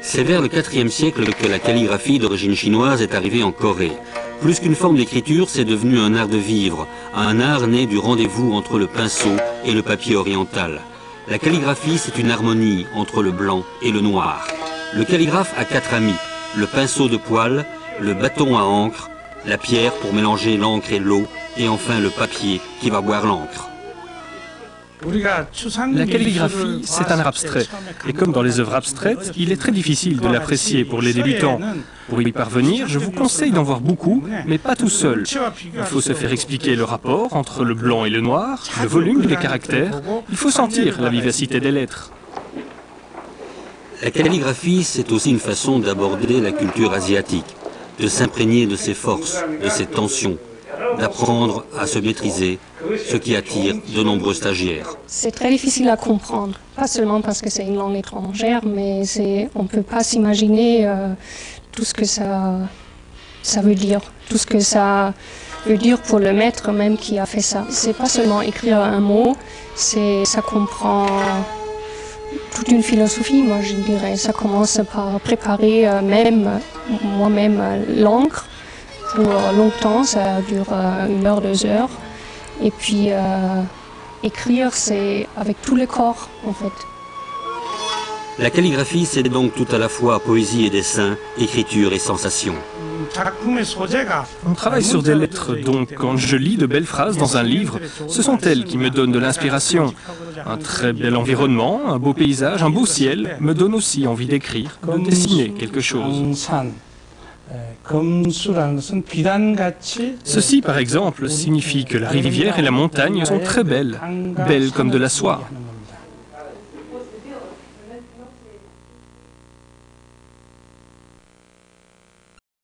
C'est vers le IVe siècle que la calligraphie d'origine chinoise est arrivée en Corée. Plus qu'une forme d'écriture, c'est devenu un art de vivre, un art né du rendez-vous entre le pinceau et le papier oriental. La calligraphie, c'est une harmonie entre le blanc et le noir. Le calligraphe a 4 amis, le pinceau de poil, le bâton à encre, la pierre pour mélanger l'encre et l'eau, et enfin le papier qui va boire l'encre. La calligraphie, c'est un art abstrait. Et comme dans les œuvres abstraites, il est très difficile de l'apprécier pour les débutants. Pour y parvenir, je vous conseille d'en voir beaucoup, mais pas tout seul. Il faut se faire expliquer le rapport entre le blanc et le noir, le volume des caractères. Il faut sentir la vivacité des lettres. La calligraphie, c'est aussi une façon d'aborder la culture asiatique, de s'imprégner de ses forces, de ses tensions, d'apprendre à se maîtriser, ce qui attire de nombreux stagiaires. C'est très difficile à comprendre, pas seulement parce que c'est une langue étrangère, mais on ne peut pas s'imaginer tout ce que ça veut dire, tout ce que ça veut dire pour le maître même qui a fait ça. C'est pas seulement écrire un mot, ça comprend toute une philosophie, moi je dirais. Ça commence par préparer moi-même l'encre. Pour longtemps, ça dure 1 heure, 2 heures. Et puis écrire, c'est avec tout le corps, en fait. La calligraphie, c'est donc tout à la fois poésie et dessin, écriture et sensation. On travaille sur des lettres, donc quand je lis de belles phrases dans un livre, ce sont elles qui me donnent de l'inspiration. Un très bel environnement, un beau paysage, un beau ciel me donne aussi envie d'écrire, de dessiner quelque chose. Ceci, par exemple, signifie que la rivière et la montagne sont très belles, belles comme de la soie.